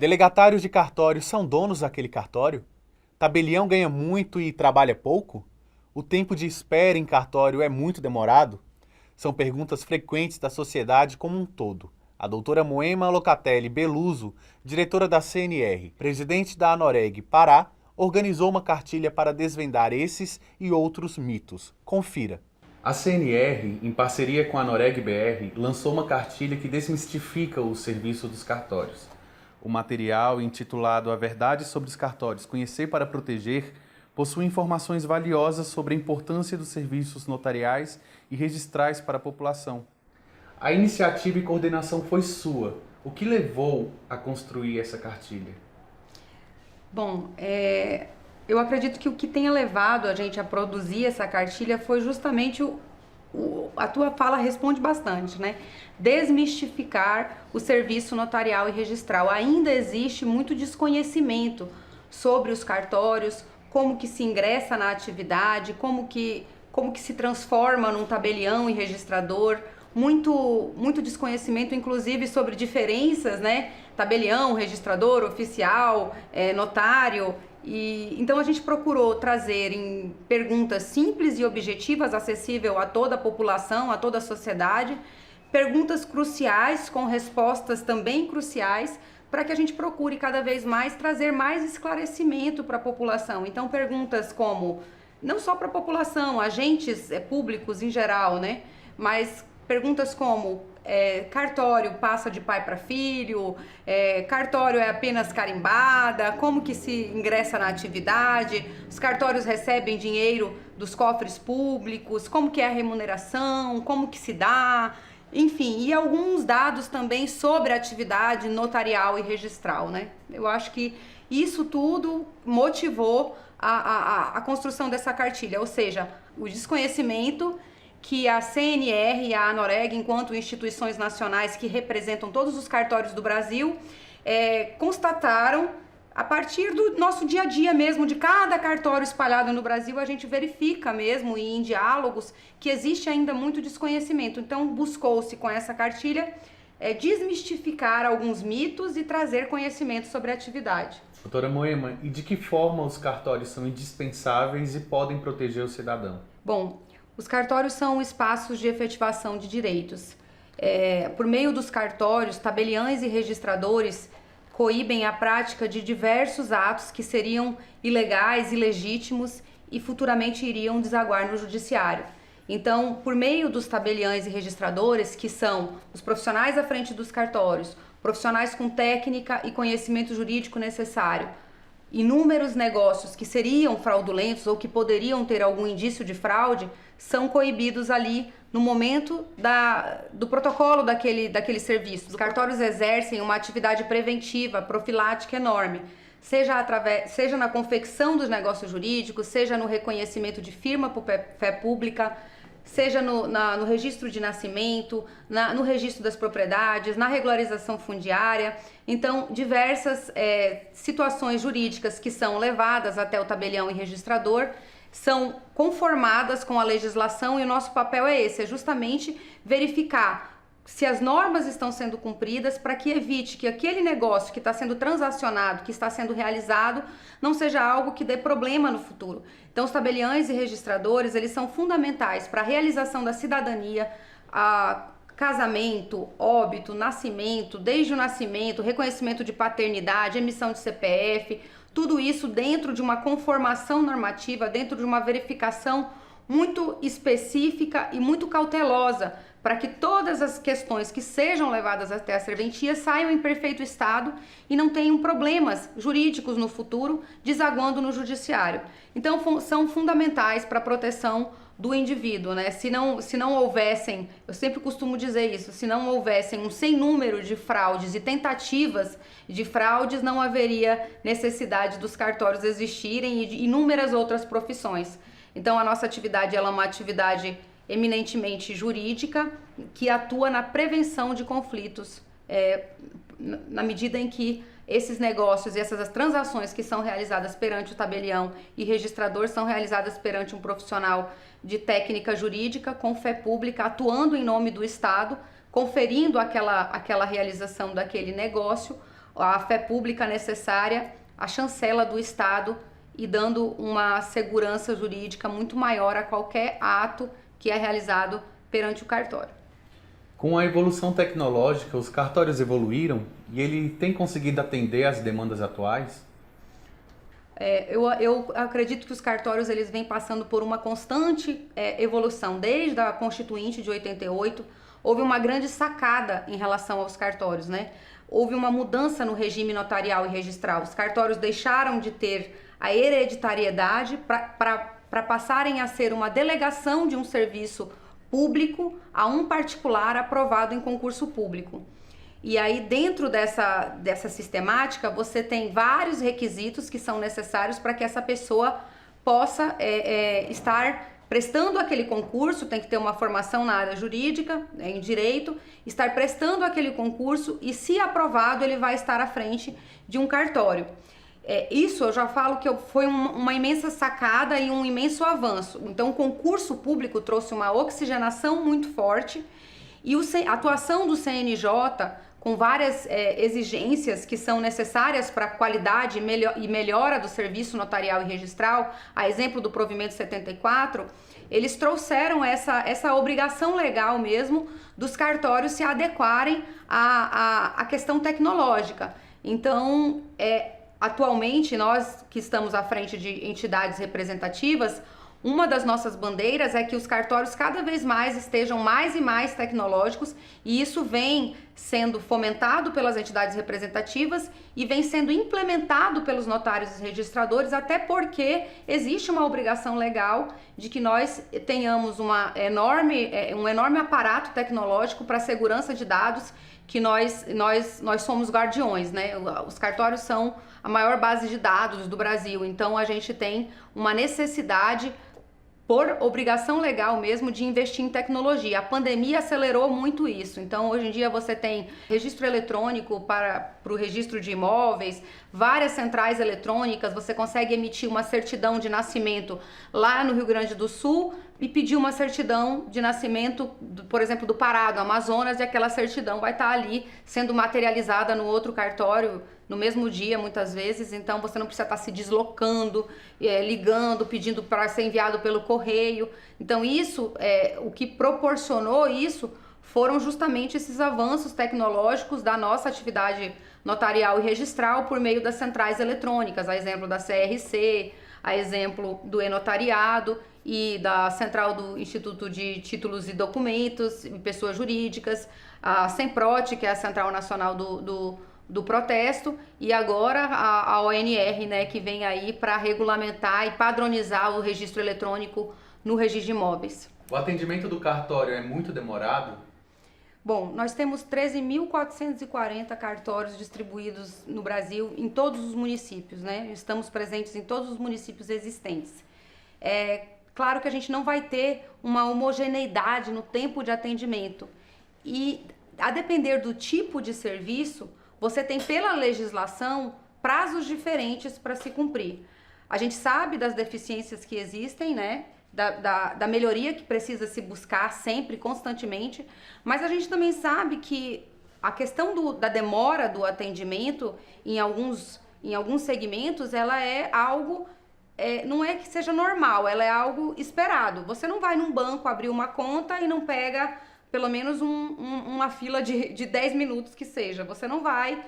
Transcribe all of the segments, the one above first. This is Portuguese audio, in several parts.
Delegatários de cartório são donos daquele cartório? Tabelião ganha muito e trabalha pouco? O tempo de espera em cartório é muito demorado? São perguntas frequentes da sociedade como um todo. A doutora Moema Locatelli Beluso, diretora da CNR, presidente da Anoreg Pará, organizou uma cartilha para desvendar esses e outros mitos. Confira. A CNR, em parceria com a Anoreg BR, lançou uma cartilha que desmistifica o serviço dos cartórios. O material, intitulado A Verdade sobre os Cartórios, Conhecer para Proteger, possui informações valiosas sobre a importância dos serviços notariais e registrais para a população. A iniciativa e coordenação foi sua. O que levou a construir essa cartilha? Bom, eu acredito que o que tenha levado a gente a produzir essa cartilha foi justamente a tua fala responde bastante, né? Desmistificar o serviço notarial e registral. Ainda existe muito desconhecimento sobre os cartórios, como que se ingressa na atividade, como que se transforma num tabelião e registrador. Muito desconhecimento, inclusive, sobre diferenças, né? Tabelião, registrador, oficial, notário. Então a gente procurou trazer em perguntas simples e objetivas, acessível a toda a população, a toda a sociedade, perguntas cruciais com respostas também cruciais, para que a gente procure cada vez mais trazer mais esclarecimento para a população. Então perguntas como, não só para a população, agentes públicos em geral, né? Mas perguntas como cartório passa de pai para filho, cartório é apenas carimbada, como que se ingressa na atividade, os cartórios recebem dinheiro dos cofres públicos, como que é a remuneração, como que se dá, enfim, e alguns dados também sobre a atividade notarial e registral, né? Eu acho que isso tudo motivou a construção dessa cartilha, ou seja, o desconhecimento que a CNR e a Anoreg, enquanto instituições nacionais que representam todos os cartórios do Brasil, constataram a partir do nosso dia a dia mesmo, de cada cartório espalhado no Brasil, a gente verifica mesmo, e em diálogos, que existe ainda muito desconhecimento. Então, buscou-se com essa cartilha desmistificar alguns mitos e trazer conhecimento sobre a atividade. Doutora Moema, e de que forma os cartórios são indispensáveis e podem proteger o cidadão? Bom, os cartórios são espaços de efetivação de direitos. Por meio dos cartórios, tabeliães e registradores coíbem a prática de diversos atos que seriam ilegais, ilegítimos e futuramente iriam desaguar no judiciário. Então, por meio dos tabeliães e registradores, que são os profissionais à frente dos cartórios, profissionais com técnica e conhecimento jurídico necessário, inúmeros negócios que seriam fraudulentos ou que poderiam ter algum indício de fraude são coibidos ali no momento do protocolo daquele serviço. Os cartórios exercem uma atividade preventiva, profilática enorme, seja na confecção dos negócios jurídicos, seja no reconhecimento de firma por fé pública, seja no registro de nascimento, no registro das propriedades, na regularização fundiária. Então, diversas situações jurídicas que são levadas até o tabelião e registrador são conformadas com a legislação, e o nosso papel é esse, é justamente verificar se as normas estão sendo cumpridas para que evite que aquele negócio que está sendo transacionado, que está sendo realizado, não seja algo que dê problema no futuro. Então, os tabeliães e registradores, eles são fundamentais para a realização da cidadania, casamento, óbito, nascimento, desde o nascimento, reconhecimento de paternidade, emissão de CPF, tudo isso dentro de uma conformação normativa, dentro de uma verificação muito específica e muito cautelosa, para que todas as questões que sejam levadas até a serventia saiam em perfeito estado e não tenham problemas jurídicos no futuro, desaguando no judiciário. Então, são fundamentais para a proteção do indivíduo, né? Se não houvessem, eu sempre costumo dizer isso, se não houvessem um sem número de fraudes e tentativas de fraudes, não haveria necessidade dos cartórios existirem e de inúmeras outras profissões. Então, a nossa atividade ela é uma atividade eminentemente jurídica que atua na prevenção de conflitos, na medida em que esses negócios e essas transações que são realizadas perante o tabelião e registrador são realizadas perante um profissional de técnica jurídica com fé pública, atuando em nome do Estado, conferindo aquela realização daquele negócio a fé pública necessária, a chancela do Estado e dando uma segurança jurídica muito maior a qualquer ato que é realizado perante o cartório. Com a evolução tecnológica, os cartórios evoluíram e ele tem conseguido atender às demandas atuais? Eu acredito que os cartórios eles vêm passando por uma constante evolução. Desde a Constituinte de 88, houve uma grande sacada em relação aos cartórios, né? Houve uma mudança no regime notarial e registral. Os cartórios deixaram de ter a hereditariedade para passarem a ser uma delegação de um serviço público a um particular aprovado em concurso público. E aí, dentro dessa sistemática, você tem vários requisitos que são necessários para que essa pessoa possa estar prestando aquele concurso. Tem que ter uma formação na área jurídica, em direito, estar prestando aquele concurso e, se aprovado, ele vai estar à frente de um cartório. Isso eu já falo que foi uma imensa sacada e um imenso avanço. Então, o concurso público trouxe uma oxigenação muito forte e a atuação do CNJ, com várias exigências que são necessárias para a qualidade e melhora do serviço notarial e registral, a exemplo do provimento 74, eles trouxeram essa obrigação legal mesmo dos cartórios se adequarem à questão tecnológica. Então, atualmente, nós que estamos à frente de entidades representativas, uma das nossas bandeiras é que os cartórios cada vez mais estejam mais e mais tecnológicos, e isso vem sendo fomentado pelas entidades representativas e vem sendo implementado pelos notários e registradores, até porque existe uma obrigação legal de que nós tenhamos um enorme aparato tecnológico para a segurança de dados, que nós somos guardiões, né? Os cartórios são a maior base de dados do Brasil, então a gente tem uma necessidade, por obrigação legal mesmo, de investir em tecnologia. A pandemia acelerou muito isso. Então, hoje em dia, você tem registro eletrônico para o registro de imóveis, várias centrais eletrônicas, você consegue emitir uma certidão de nascimento lá no Rio Grande do Sul e pedir uma certidão de nascimento, por exemplo, do Pará, do Amazonas, e aquela certidão vai estar ali sendo materializada no outro cartório no mesmo dia, muitas vezes. Então você não precisa estar se deslocando, ligando, pedindo para ser enviado pelo correio. Então isso, o que proporcionou isso foram justamente esses avanços tecnológicos da nossa atividade notarial e registral por meio das centrais eletrônicas, a exemplo da CRC, a exemplo do e-notariado e da central do Instituto de Títulos e Documentos e Pessoas Jurídicas, a Semprot, que é a Central Nacional do Protesto, e agora a ONR, né, que vem aí para regulamentar e padronizar o registro eletrônico no registro de imóveis. O atendimento do cartório é muito demorado? Bom, nós temos 13.440 cartórios distribuídos no Brasil, em todos os municípios, né? Estamos presentes em todos os municípios existentes. Claro que a gente não vai ter uma homogeneidade no tempo de atendimento. E, a depender do tipo de serviço, você tem, pela legislação, prazos diferentes para se cumprir. A gente sabe das deficiências que existem, né? Da melhoria que precisa se buscar sempre, constantemente, mas a gente também sabe que a questão da demora do atendimento em alguns segmentos, ela é algo, não é que seja normal, ela é algo esperado. Você não vai num banco abrir uma conta e não pega pelo menos uma fila de 10 minutos que seja. Você não vai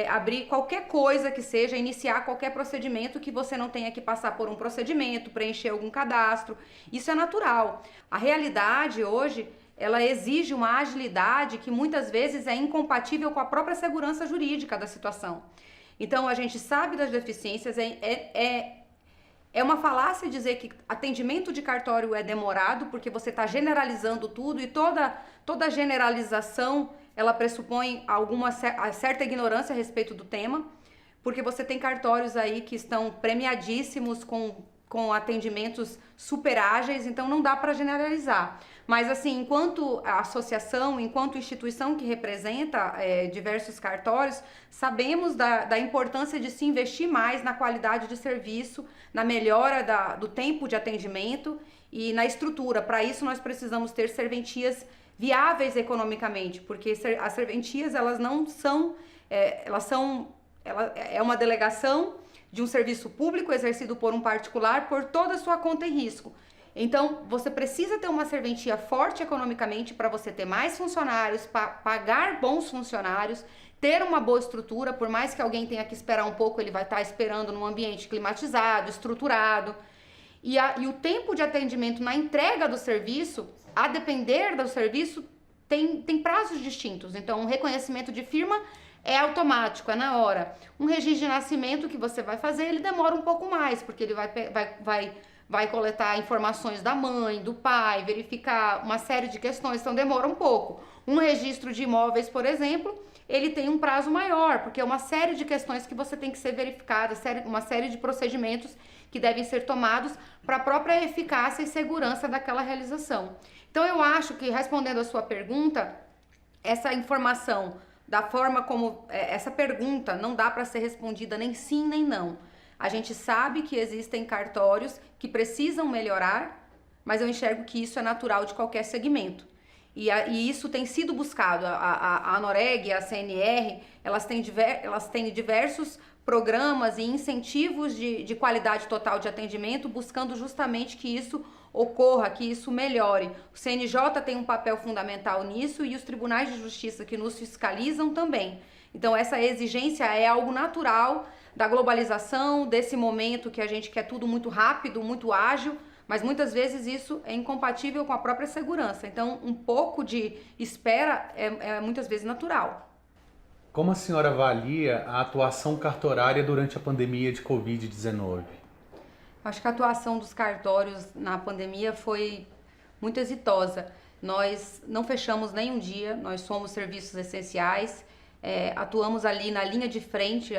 abrir qualquer coisa que seja, iniciar qualquer procedimento que você não tenha que passar por um procedimento, preencher algum cadastro. Isso é natural. A realidade hoje, ela exige uma agilidade que muitas vezes é incompatível com a própria segurança jurídica da situação. Então, a gente sabe das deficiências, é uma falácia dizer que atendimento de cartório é demorado, porque você está generalizando tudo, e toda generalização, ela pressupõe certa ignorância a respeito do tema, porque você tem cartórios aí que estão premiadíssimos com atendimentos super ágeis, então não dá para generalizar. Mas assim, enquanto associação, enquanto instituição que representa diversos cartórios, sabemos da importância de se investir mais na qualidade de serviço, na melhora do tempo de atendimento e na estrutura. Para isso nós precisamos ter serventias viáveis economicamente, porque as serventias elas não são, ela é uma delegação de um serviço público exercido por um particular por toda a sua conta e risco. Então, você precisa ter uma serventia forte economicamente para você ter mais funcionários, pagar bons funcionários, ter uma boa estrutura, por mais que alguém tenha que esperar um pouco, ele vai estar esperando num ambiente climatizado, estruturado. E o tempo de atendimento na entrega do serviço, a depender do serviço, tem prazos distintos. Então, um reconhecimento de firma é automático, é na hora. Um registro de nascimento que você vai fazer, ele demora um pouco mais, porque ele vai coletar informações da mãe, do pai, verificar uma série de questões, então demora um pouco. Um registro de imóveis, por exemplo, ele tem um prazo maior, porque é uma série de questões que você tem que ser verificada, uma série de procedimentos que devem ser tomados para a própria eficácia e segurança daquela realização. Então eu acho que, respondendo a sua pergunta, essa informação, da forma como essa pergunta não dá para ser respondida nem sim nem não. A gente sabe que existem cartórios que precisam melhorar, mas eu enxergo que isso é natural de qualquer segmento. E isso tem sido buscado. A ANOREG, a CNR, elas têm diversos programas e incentivos de qualidade total de atendimento, buscando justamente que isso ocorra, que isso melhore. O CNJ tem um papel fundamental nisso e os tribunais de justiça que nos fiscalizam também. Então essa exigência é algo natural da globalização, desse momento que a gente quer tudo muito rápido, muito ágil, mas muitas vezes isso é incompatível com a própria segurança. Então um pouco de espera é muitas vezes natural. Como a senhora avalia a atuação cartorária durante a pandemia de Covid-19? Acho que a atuação dos cartórios na pandemia foi muito exitosa. Nós não fechamos nenhum dia, nós somos serviços essenciais, atuamos ali na linha de frente,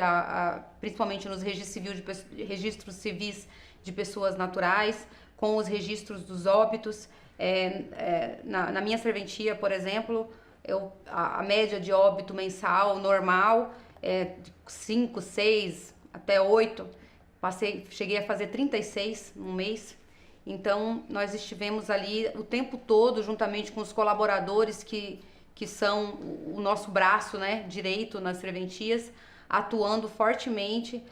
principalmente nos registros civis de pessoas naturais, com os registros dos óbitos. Na minha serventia, por exemplo, a média de óbito mensal normal é 5, 6, até 8. Cheguei a fazer 36 num mês. Então, nós estivemos ali o tempo todo, juntamente com os colaboradores que são o nosso braço, né, direito nas serventias, atuando fortemente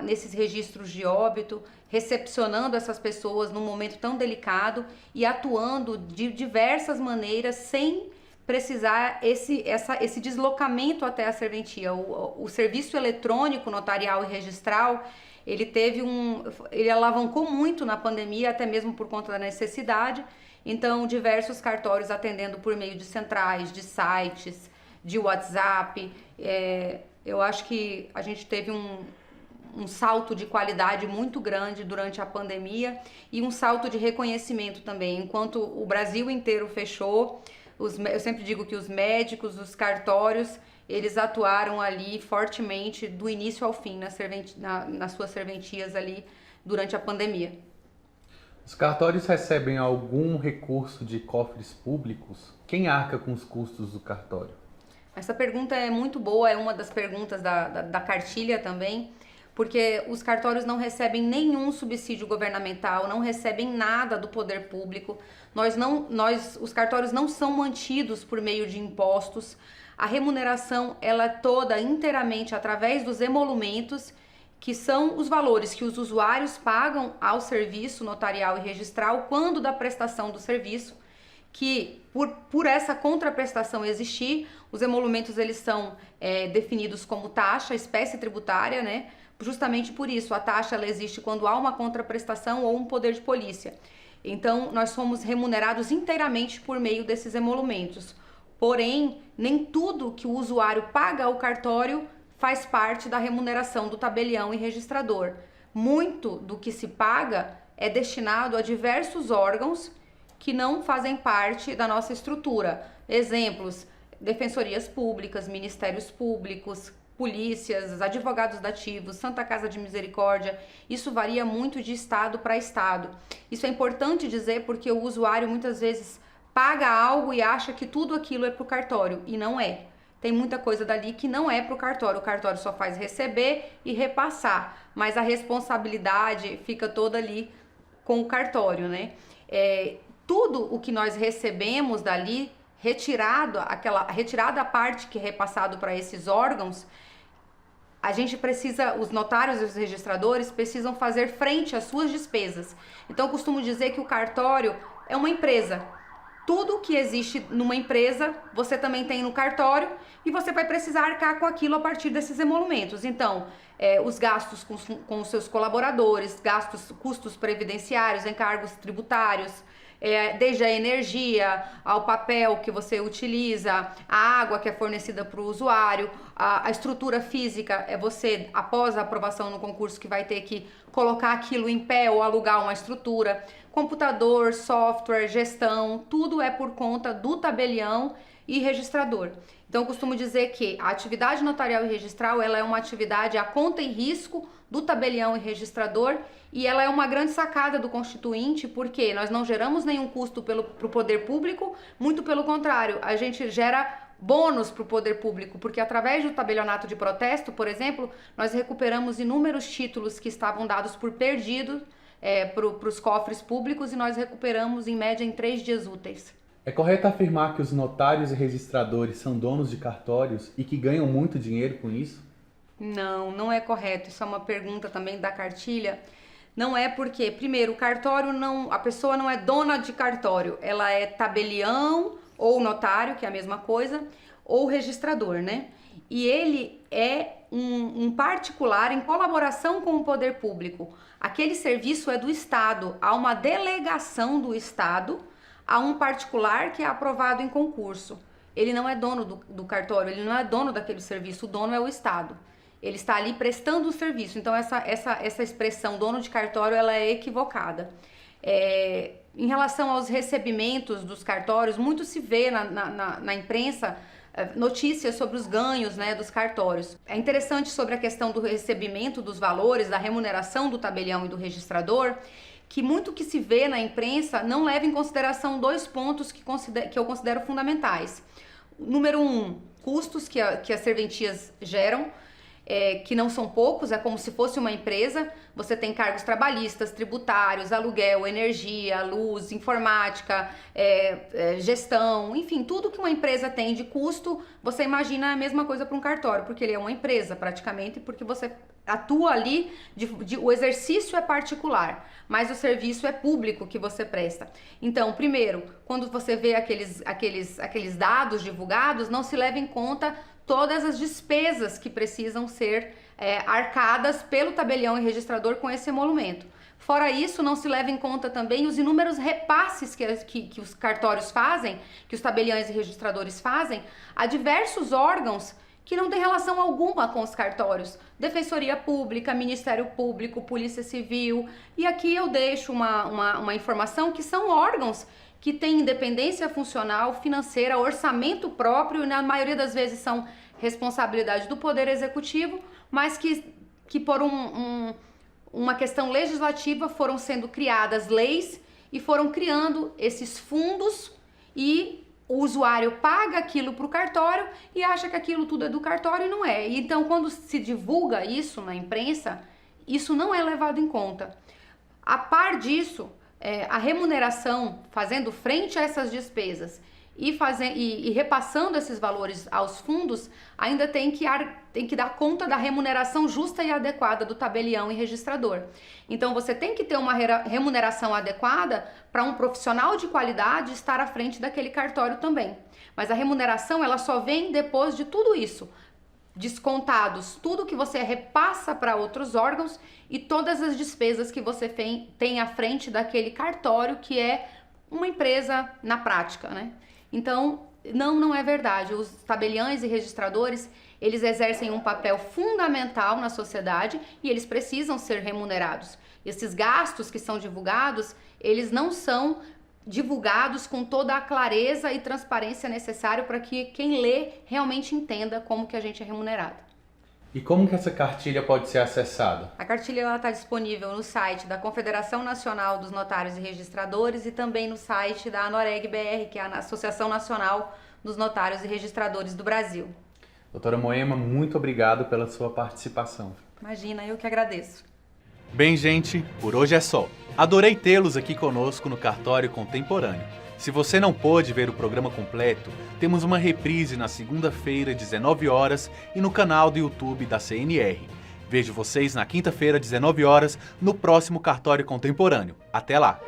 nesses registros de óbito, recepcionando essas pessoas num momento tão delicado e atuando de diversas maneiras sem precisar esse deslocamento até a serventia. O serviço eletrônico, notarial e registral, ele alavancou muito na pandemia, até mesmo por conta da necessidade. Então, diversos cartórios atendendo por meio de centrais, de sites, de WhatsApp. Eu acho que a gente teve um salto de qualidade muito grande durante a pandemia e um salto de reconhecimento também. Enquanto o Brasil inteiro fechou, eu sempre digo que os médicos, os cartórios, eles atuaram ali fortemente do início ao fim nas suas serventias ali durante a pandemia. Os cartórios recebem algum recurso de cofres públicos? Quem arca com os custos do cartório? Essa pergunta é muito boa, é uma das perguntas da cartilha também, porque os cartórios não recebem nenhum subsídio governamental, não recebem nada do poder público. Os cartórios não são mantidos por meio de impostos. A remuneração ela é toda inteiramente através dos emolumentos, que são os valores que os usuários pagam ao serviço notarial e registral quando da prestação do serviço, que por essa contraprestação existir, os emolumentos eles são definidos como taxa, espécie tributária, né? Justamente por isso, a taxa ela existe quando há uma contraprestação ou um poder de polícia. Então, nós somos remunerados inteiramente por meio desses emolumentos. Porém, nem tudo que o usuário paga ao cartório faz parte da remuneração do tabelião e registrador. Muito do que se paga é destinado a diversos órgãos que não fazem parte da nossa estrutura. Exemplos: defensorias públicas, ministérios públicos, polícias, advogados dativos, Santa Casa de Misericórdia. Isso varia muito de estado para estado. Isso é importante dizer porque o usuário muitas vezes paga algo e acha que tudo aquilo é para o cartório, e não é. Tem muita coisa dali que não é para o cartório só faz receber e repassar, mas a responsabilidade fica toda ali com o cartório, né? tudo o que nós recebemos dali, retirada a parte que é repassado para esses órgãos, a gente precisa, os notários e os registradores precisam fazer frente às suas despesas. Então, eu costumo dizer que o cartório é uma empresa. Tudo que existe numa empresa, você também tem no cartório e você vai precisar arcar com aquilo a partir desses emolumentos. Então, os gastos com os seus colaboradores, custos previdenciários, encargos tributários, desde a energia, ao papel que você utiliza, a água que é fornecida para o usuário, a estrutura física é você, após a aprovação no concurso, que vai ter que colocar aquilo em pé ou alugar uma estrutura, computador, software, gestão, tudo é por conta do tabelião e registrador. Então, eu costumo dizer que a atividade notarial e registral, ela é uma atividade a conta e risco do tabelião e registrador, e ela é uma grande sacada do Constituinte, porque nós não geramos nenhum custo para o poder público, muito pelo contrário, a gente gera bônus para o poder público, porque através do tabelionato de protesto, por exemplo, nós recuperamos inúmeros títulos que estavam dados por perdido para os cofres públicos, e nós recuperamos em média em 3 dias úteis. É correto afirmar que os notários e registradores são donos de cartórios e que ganham muito dinheiro com isso? Não, não é correto. Isso é uma pergunta também da cartilha. Não é porque, primeiro, o cartório a pessoa não é dona de cartório, ela é tabelião ou notário, que é a mesma coisa, ou registrador, né? E ele é um particular em colaboração com o poder público. Aquele serviço é do Estado, há uma delegação do Estado a um particular que é aprovado em concurso. Ele não é dono do cartório, ele não é dono daquele serviço, o dono é o Estado. Ele está ali prestando o serviço. Então, essa expressão dono de cartório, ela é equivocada. Em relação aos recebimentos dos cartórios, muito se vê na imprensa notícias sobre os ganhos, né, dos cartórios. É interessante sobre a questão do recebimento dos valores, da remuneração do tabelião e do registrador, que muito que se vê na imprensa não leva em consideração 2 pontos que eu considero fundamentais. Número 1, custos que as serventias geram, que não são poucos, é como se fosse uma empresa. Você tem cargos trabalhistas, tributários, aluguel, energia, luz, informática, gestão, enfim, tudo que uma empresa tem de custo, você imagina a mesma coisa para um cartório, porque ele é uma empresa praticamente, porque você atua ali, o exercício é particular, mas o serviço é público que você presta. Então, primeiro, quando você vê aqueles dados divulgados, não se leva em conta todas as despesas que precisam ser arcadas pelo tabelião e registrador com esse emolumento. Fora isso, não se leva em conta também os inúmeros repasses que os cartórios fazem, que os tabeliões e registradores fazem, a diversos órgãos que não tem relação alguma com os cartórios. Defensoria Pública, Ministério Público, Polícia Civil. E aqui eu deixo uma informação que são órgãos que têm independência funcional, financeira, orçamento próprio, e na maioria das vezes são responsabilidade do Poder Executivo, mas que por uma questão legislativa foram sendo criadas leis e foram criando esses fundos, e o usuário paga aquilo para o cartório e acha que aquilo tudo é do cartório, e não é. Então, quando se divulga isso na imprensa, isso não é levado em conta. A par disso, a remuneração, fazendo frente a essas despesas e repassando esses valores aos fundos, ainda tem que dar conta da remuneração justa e adequada do tabelião e registrador. Então, você tem que ter uma remuneração adequada para um profissional de qualidade estar à frente daquele cartório também. Mas a remuneração, ela só vem depois de tudo isso, descontados tudo que você repassa para outros órgãos e todas as despesas que você tem à frente daquele cartório, que é uma empresa na prática, né? Então, não é verdade. Os tabeliães e registradores, eles exercem um papel fundamental na sociedade e eles precisam ser remunerados. Esses gastos que são divulgados, eles não são divulgados com toda a clareza e transparência necessária para que quem lê realmente entenda como que a gente é remunerado. E como que essa cartilha pode ser acessada? A cartilha está disponível no site da Confederação Nacional dos Notários e Registradores e também no site da ANOREG-BR, que é a Associação Nacional dos Notários e Registradores do Brasil. Doutora Moema, muito obrigado pela sua participação. Imagina, eu que agradeço. Bem, gente, por hoje é só. Adorei tê-los aqui conosco no Cartório Contemporâneo. Se você não pôde ver o programa completo, temos uma reprise na segunda-feira, 19 horas, e no canal do YouTube da CNR. Vejo vocês na quinta-feira, 19 horas, no próximo Cartório Contemporâneo. Até lá!